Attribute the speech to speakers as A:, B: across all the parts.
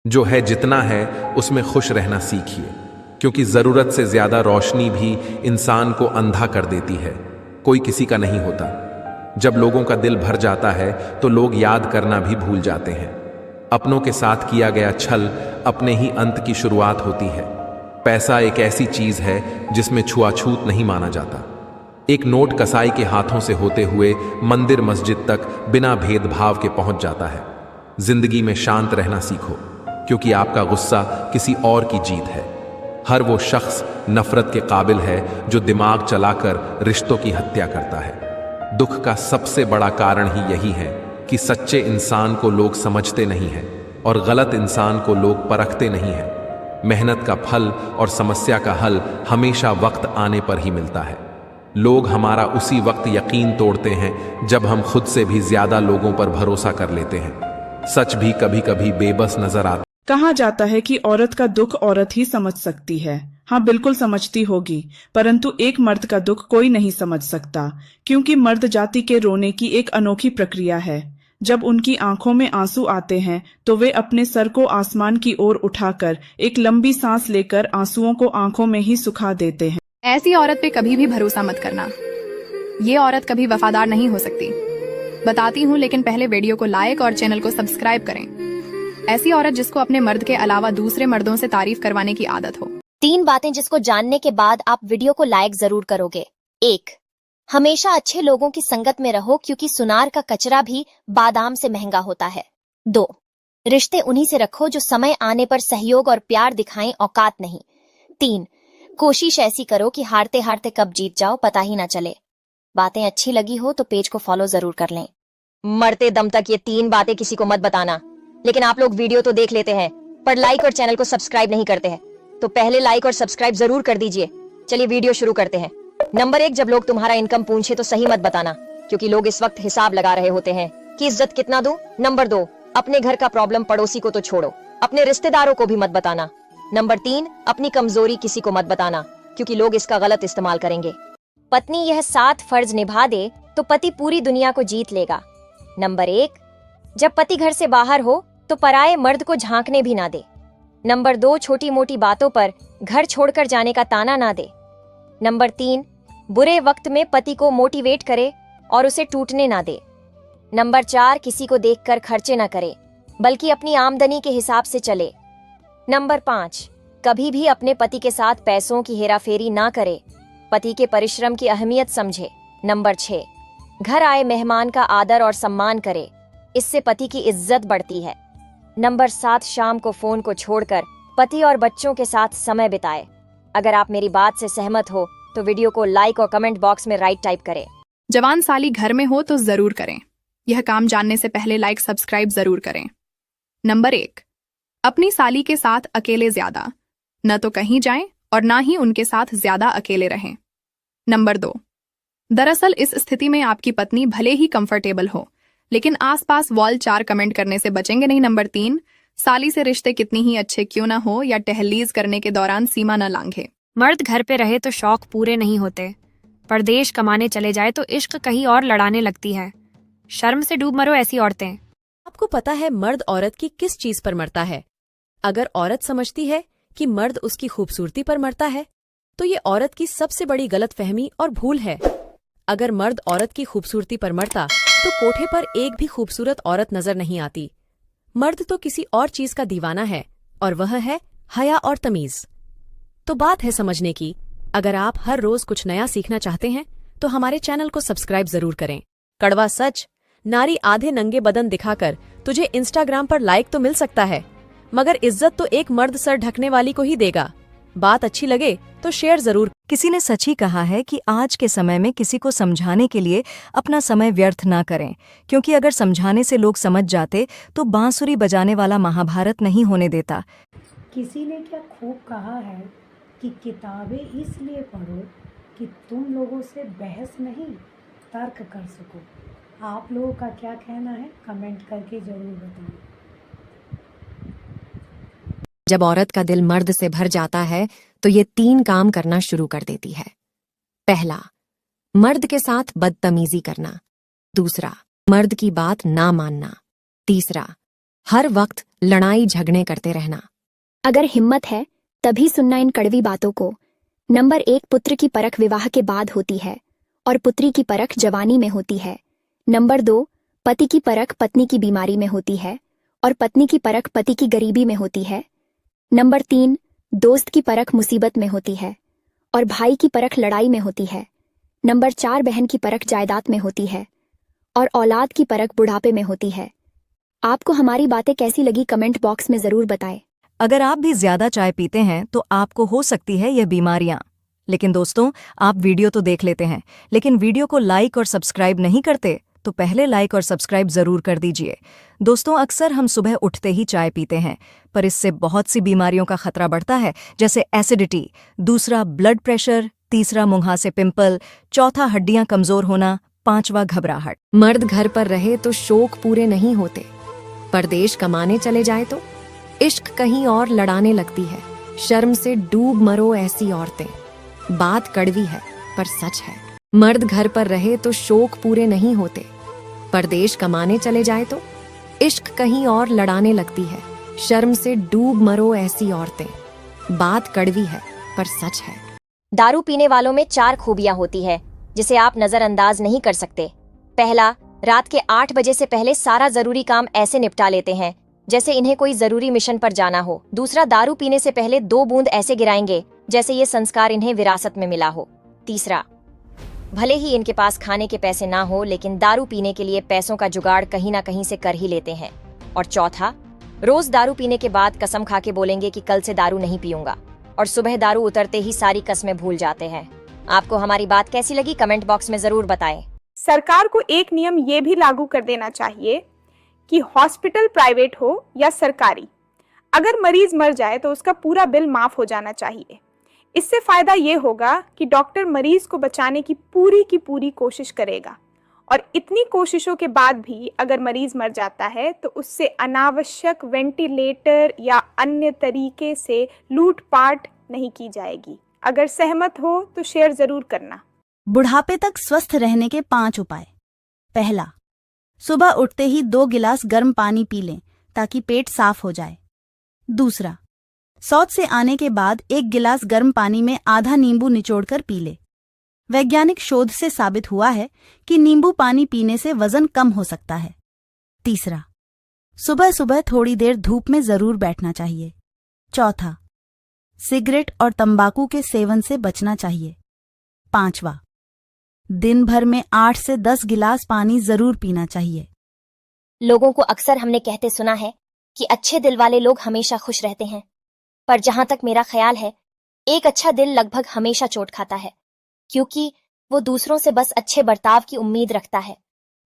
A: जो है जितना है उसमें खुश रहना सीखिए, क्योंकि ज़रूरत से ज़्यादा रोशनी भी इंसान को अंधा कर देती है। कोई किसी का नहीं होता। जब लोगों का दिल भर जाता है तो लोग याद करना भी भूल जाते हैं। अपनों के साथ किया गया छल अपने ही अंत की शुरुआत होती है। पैसा एक ऐसी चीज़ है जिसमें छुआछूत नहीं माना जाता। एक नोट कसाई के हाथों से होते हुए मंदिर मस्जिद तक बिना भेदभाव के पहुंच जाता है। जिंदगी में शांत रहना सीखो, क्योंकि आपका गुस्सा किसी और की जीत है। हर वो शख्स नफरत के काबिल है जो दिमाग चलाकर रिश्तों की हत्या करता है। दुख का सबसे बड़ा कारण ही यही है कि सच्चे इंसान को लोग समझते नहीं हैं और गलत इंसान को लोग परखते नहीं हैं। मेहनत का फल और समस्या का हल हमेशा वक्त आने पर ही मिलता है। लोग हमारा उसी वक्त यकीन तोड़ते हैं जब हम खुद से भी ज्यादा लोगों पर भरोसा कर लेते हैं। सच भी कभी कभी बेबस नजर आता।
B: कहा जाता है कि औरत का दुख औरत ही समझ सकती है। हाँ, बिल्कुल समझती होगी, परंतु एक मर्द का दुख कोई नहीं समझ सकता, क्योंकि मर्द जाति के रोने की एक अनोखी प्रक्रिया है। जब उनकी आंखों में आंसू आते हैं तो वे अपने सर को आसमान की ओर उठाकर एक लंबी सांस लेकर आंसुओं को आंखों में ही सुखा देते हैं।
C: ऐसी औरत पे कभी भी भरोसा मत करना। ये औरत कभी वफादार नहीं हो सकती। बताती हूँ, लेकिन पहले वीडियो को लाइक और चैनल को सब्सक्राइब करें। ऐसी औरत जिसको अपने मर्द के अलावा दूसरे मर्दों से तारीफ करवाने की आदत हो।
D: 3 बातें जिसको जानने के बाद आप वीडियो को लाइक जरूर करोगे। 1. हमेशा अच्छे लोगों की संगत में रहो, क्योंकि सुनार का कचरा भी बादाम से महंगा होता है। 2. रिश्ते उन्हीं से रखो जो समय आने पर सहयोग और प्यार दिखाएं, औकात नहीं। 3. कोशिश ऐसी करो कि हारते हारते कब जीत जाओ पता ही ना चले। बातें अच्छी लगी हो तो पेज को फॉलो जरूर कर लें। मरते दम तक ये 3 बातें किसी को मत बताना। लेकिन आप लोग वीडियो तो देख लेते हैं पर लाइक और चैनल को सब्सक्राइब नहीं करते हैं, तो पहले लाइक और सब्सक्राइब जरूर कर दीजिए। चलिए वीडियो शुरू करते हैं। नंबर 1, जब लोग तुम्हारा इनकम पूछे तो सही मत बताना, क्योंकि लोग इस वक्त हिसाब लगा रहे होते हैं कि इज्जत कितना दूं। नंबर 2, अपने घर का प्रॉब्लम पड़ोसी को तो छोड़ो, अपने रिश्तेदारों को भी मत बताना। नंबर 3, अपनी कमजोरी किसी को मत बताना, क्योंकि लोग इसका गलत इस्तेमाल करेंगे। पत्नी यह 7 फर्ज निभा दे तो पति पूरी दुनिया को जीत लेगा। नंबर 1, जब पति घर से बाहर हो तो पराये मर्द को झांकने भी ना दे। नंबर 2, छोटी मोटी बातों पर घर छोड़कर जाने का ताना ना दे। नंबर 3, बुरे वक्त में पति को मोटिवेट करे और उसे टूटने ना दे। नंबर 4, किसी को देखकर खर्चे ना करे, बल्कि अपनी आमदनी के हिसाब से चले। नंबर 5, कभी भी अपने पति के साथ पैसों की हेराफेरी ना करे, पति के परिश्रम की अहमियत समझे। नंबर 6, घर आए मेहमान का आदर और सम्मान करे, इससे पति की इज्जत बढ़ती है। नंबर 7, शाम को फोन को छोड़कर पति और बच्चों के साथ समय बिताए। अगर आप मेरी बात से सहमत हो तो वीडियो को लाइक और कमेंट बॉक्स में राइट टाइप करें।
C: जवान साली घर में हो तो जरूर करें। यह काम जानने से पहले लाइक सब्सक्राइब जरूर करें। नंबर 1, अपनी साली के साथ अकेले ज्यादा न तो कहीं जाएं और ना ही उनके साथ ज्यादा अकेले रहें। नंबर 2, दरअसल इस स्थिति में आपकी पत्नी भले ही कंफर्टेबल हो, लेकिन आसपास वॉल 4 कमेंट करने से बचेंगे नहीं। नंबर 3, साली से रिश्ते कितनी ही अच्छे क्यों ना हो या टहलीज करने के दौरान सीमा न लांघे।
E: मर्द घर पे रहे तो शौक पूरे नहीं होते, परदेश कमाने चले जाए तो इश्क कहीं और लड़ाने लगती है। शर्म से डूब मरो ऐसी औरतें।
F: आपको पता है मर्द औरत की किस चीज पर मरता है? अगर औरत समझती है कि मर्द उसकी खूबसूरती पर मरता है तो ये औरत की सबसे बड़ी गलतफहमी और भूल है। अगर मर्द औरत की खूबसूरती पर मरता तो कोठे पर एक भी खूबसूरत औरत नजर नहीं आती। मर्द तो किसी और चीज का दीवाना है, और वह है हया और तमीज। तो बात है समझने की। अगर आप हर रोज कुछ नया सीखना चाहते हैं तो हमारे चैनल को सब्सक्राइब जरूर करें। कड़वा सच, नारी आधे नंगे बदन दिखाकर तुझे इंस्टाग्राम पर लाइक तो मिल सकता है, मगर इज्जत तो एक मर्द सर ढकने वाली को ही देगा। बात अच्छी लगे तो शेयर जरूर।
G: किसी ने सच ही कहा है कि आज के समय में किसी को समझाने के लिए अपना समय व्यर्थ ना करें, क्योंकि अगर समझाने से लोग समझ जाते तो बांसुरी बजाने वाला महाभारत नहीं होने देता।
H: किसी ने क्या खूब कहा है कि किताबें इसलिए पढ़ो कि तुम लोगों से बहस नहीं तर्क कर सको। आप लोगों का क्या कहना है कमेंट करके जरूर बताएं।
I: जब औरत का दिल मर्द से भर जाता है तो ये 3 काम करना शुरू कर देती है। पहला, मर्द के साथ बदतमीजी करना। दूसरा, मर्द की बात ना मानना। तीसरा, हर वक्त लड़ाई झगड़े करते रहना।
J: अगर हिम्मत है तभी सुनना इन कड़वी बातों को। नंबर 1, पुत्र की परख विवाह के बाद होती है और पुत्री की परख जवानी में होती है। नंबर 2, पति की परख पत्नी की बीमारी में होती है और पत्नी की परख पति की गरीबी में होती है। नंबर 3, दोस्त की परख मुसीबत में होती है और भाई की परख लड़ाई में होती है। नंबर 4, बहन की परख जायदाद में होती है और औलाद की परख बुढ़ापे में होती है। आपको हमारी बातें कैसी लगी कमेंट बॉक्स में जरूर बताएं।
G: अगर आप भी ज्यादा चाय पीते हैं तो आपको हो सकती है यह बीमारियां। लेकिन दोस्तों, आप वीडियो तो देख लेते हैं, लेकिन वीडियो को लाइक और सब्सक्राइब नहीं करते, तो पहले लाइक और सब्सक्राइब जरूर कर दीजिए। दोस्तों, अक्सर हम सुबह उठते ही चाय पीते हैं, पर इससे बहुत सी बीमारियों का खतरा बढ़ता है, जैसे एसिडिटी, दूसरा ब्लड प्रेशर, तीसरा मुंहासे पिंपल, चौथा हड्डियां कमजोर होना, पांचवा घबराहट।
I: मर्द घर पर रहे तो शौक पूरे नहीं होते, परदेश कमाने चले जाए तो इश्क कहीं और लड़ाने लगती है। शर्म से डूब मरो ऐसी औरतें। बात कड़वी है पर सच है। मर्द घर पर रहे तो शौक पूरे नहीं होते, परदेश कमाने चले जाए तो इश्क कहीं और लड़ाने लगती है। शर्म से डूब मरो ऐसी औरतें। बात कड़वी है पर सच है।
D: दारू पीने वालों में 4 खूबियां होती है जिसे आप नजरअंदाज नहीं कर सकते। पहला, रात के 8 बजे से पहले सारा जरूरी काम ऐसे निपटा लेते हैं जैसे इन्हें कोई जरूरी मिशन पर जाना हो। दूसरा, दारू पीने से पहले 2 बूंद ऐसे गिराएंगे जैसे ये संस्कार इन्हें विरासत में मिला हो। तीसरा, भले ही इनके पास खाने के पैसे ना हो, लेकिन दारू पीने के लिए पैसों का जुगाड़ कहीं ना कहीं से कर ही लेते हैं। और चौथा, रोज दारू पीने के बाद कसम खा के बोलेंगे कि कल से दारू नहीं पीऊंगा, और सुबह दारू उतरते ही सारी कस्में भूल जाते हैं। आपको हमारी बात कैसी लगी कमेंट बॉक्स में जरूर बताएं।
K: सरकार को एक नियम ये भी लागू कर देना चाहिए कि हॉस्पिटल प्राइवेट हो या सरकारी, अगर मरीज मर जाए तो उसका पूरा बिल माफ हो जाना चाहिए। इससे फायदा ये होगा कि डॉक्टर मरीज को बचाने की पूरी कोशिश करेगा, और इतनी कोशिशों के बाद भी अगर मरीज मर जाता है तो उससे अनावश्यक वेंटिलेटर या अन्य तरीके से लूटपाट नहीं की जाएगी। अगर सहमत हो तो शेयर जरूर करना।
L: बुढ़ापे तक स्वस्थ रहने के 5 उपाय। पहला, सुबह उठते ही 2 गिलास गर्म पानी पी लें ताकि पेट साफ हो जाए। दूसरा, शौच से आने के बाद 1 गिलास गर्म पानी में आधा नींबू निचोड़कर पी ले। वैज्ञानिक शोध से साबित हुआ है कि नींबू पानी पीने से वजन कम हो सकता है। तीसरा, सुबह सुबह थोड़ी देर धूप में जरूर बैठना चाहिए। चौथा, सिगरेट और तंबाकू के सेवन से बचना चाहिए। पांचवा, दिन भर में 8 से 10 गिलास पानी जरूर पीना चाहिए।
D: लोगों को अक्सर हमने कहते सुना है कि अच्छे दिल वाले लोग हमेशा खुश रहते हैं, पर जहां तक मेरा ख्याल है, एक अच्छा दिल लगभग हमेशा चोट खाता है, क्योंकि वो दूसरों से बस अच्छे बर्ताव की उम्मीद रखता है,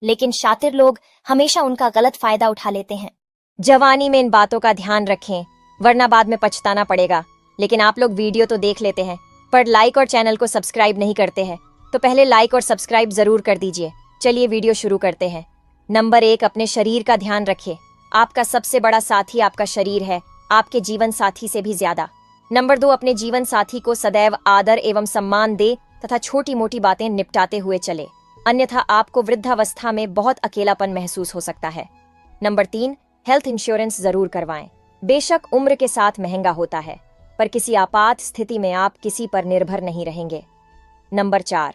D: लेकिन शातिर लोग हमेशा उनका गलत फायदा उठा लेते हैं। जवानी में इन बातों का ध्यान रखें, वरना बाद में पछताना पड़ेगा। लेकिन आप लोग वीडियो तो देख लेते हैं, पर लाइक और चैनल को सब्सक्राइब नहीं करते हैं, तो पहले लाइक और सब्सक्राइब जरूर कर दीजिए। चलिए वीडियो शुरू करते हैं। नंबर 1, अपने शरीर का ध्यान रखें। आपका सबसे बड़ा साथी आपका शरीर है, आपके जीवन साथी से भी ज्यादा। नंबर 2, अपने जीवन साथी को सदैव आदर एवं सम्मान दे तथा छोटी मोटी बातें निपटाते हुए चले, अन्यथा आपको वृद्धावस्था में बहुत अकेलापन महसूस हो सकता है। नंबर 3, हेल्थ इंश्योरेंस जरूर करवाएं। बेशक उम्र के साथ महंगा होता है, पर किसी आपात स्थिति में आप किसी पर निर्भर नहीं रहेंगे। नंबर 4,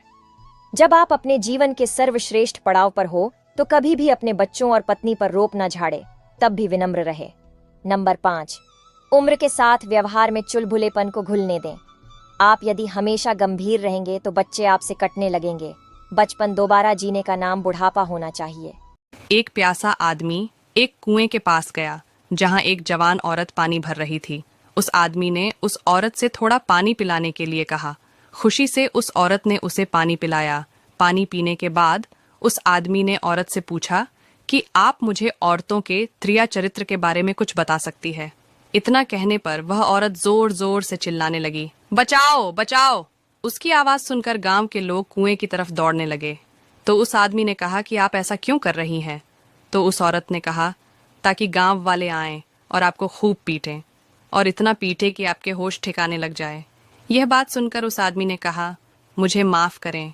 D: जब आप अपने जीवन के सर्वश्रेष्ठ पड़ाव पर हो तो कभी भी अपने बच्चों और पत्नी पर रोप न झाड़े, तब भी विनम्र रहे। नंबर 5, उम्र के साथ व्यवहार में चुलबुलेपन को घुलने दें। आप यदि हमेशा गंभीर रहेंगे तो बच्चे आपसे कटने लगेंगे। बचपन दोबारा जीने का नाम बुढ़ापा होना चाहिए।
M: एक प्यासा आदमी एक कुएं के पास गया जहां एक जवान औरत पानी भर रही थी। उस आदमी ने उस औरत से थोड़ा पानी पिलाने के लिए कहा। खुशी से उस औरत ने उसे पानी पिलाया। पानी पीने के बाद उस आदमी ने औरत से पूछा कि आप मुझे औरतों के त्रिया चरित्र के बारे में कुछ बता सकती है। इतना कहने पर वह औरत जोर जोर से चिल्लाने लगी, बचाओ बचाओ। उसकी आवाज सुनकर गांव के लोग कुएं की तरफ दौड़ने लगे। तो उस आदमी ने कहा कि आप ऐसा क्यों कर रही हैं? तो उस औरत ने कहा, ताकि गांव वाले आएं और आपको खूब पीटें, और इतना पीटे कि आपके होश ठिकाने लग जाए। यह बात सुनकर उस आदमी ने कहा, मुझे माफ करें,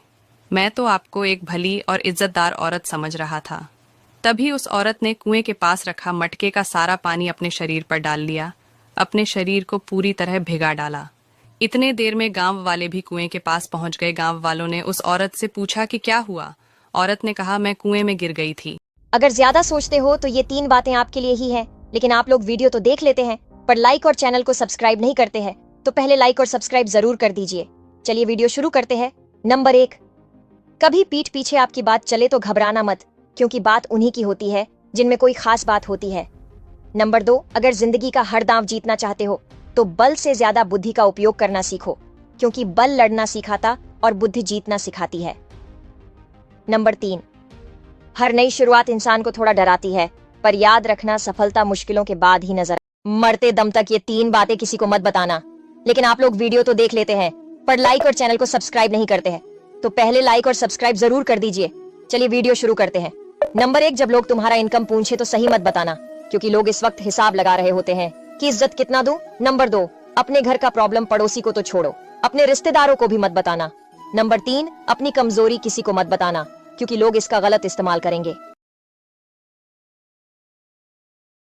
M: मैं तो आपको एक भली और इज्जतदार औरत समझ रहा था। तभी उस औरत ने कुएं के पास रखा मटके का सारा पानी अपने शरीर पर डाल लिया, अपने शरीर को पूरी तरह भिगा डाला। इतने देर में गांव वाले भी कुएं के पास पहुंच गए। गांव वालों ने उस औरत से पूछा कि क्या हुआ। औरत ने कहा, मैं कुएं में गिर गई थी।
D: अगर ज्यादा सोचते हो तो ये 3 बातें आपके लिए ही हैं, लेकिन आप लोग वीडियो तो देख लेते हैं पर लाइक और चैनल को सब्सक्राइब नहीं करते हैं, तो पहले लाइक और सब्सक्राइब जरूर कर दीजिए। चलिए वीडियो शुरू करते हैं। नंबर 1, कभी पीठ पीछे आपकी बात चले तो घबराना मत, क्योंकि बात उन्हीं की होती है जिनमें कोई खास बात होती है। नंबर 2, अगर जिंदगी का हर दांव जीतना चाहते हो तो बल से ज्यादा बुद्धि का उपयोग करना सीखो, क्योंकि बल लड़ना सिखाता और बुद्धि जीतना सिखाती है। नंबर 3, हर नई शुरुआत इंसान को थोड़ा डराती है, पर याद रखना सफलता मुश्किलों के बाद ही नजर। मरते दम तक ये 3 बातें किसी को मत बताना, लेकिन आप लोग वीडियो तो देख लेते हैं पर लाइक और चैनल को सब्सक्राइब नहीं करते हैं, तो पहले लाइक और सब्सक्राइब जरूर कर दीजिए। चलिए वीडियो शुरू करते हैं। नंबर 1, जब लोग तुम्हारा इनकम पूछे तो सही मत बताना, क्योंकि लोग इस वक्त हिसाब लगा रहे होते हैं कि इज्जत कितना दूं। नंबर 2, अपने घर का प्रॉब्लम पड़ोसी को तो छोड़ो, अपने रिश्तेदारों को भी मत बताना। नंबर 3, अपनी कमजोरी किसी को मत बताना, क्योंकि लोग इसका गलत इस्तेमाल करेंगे।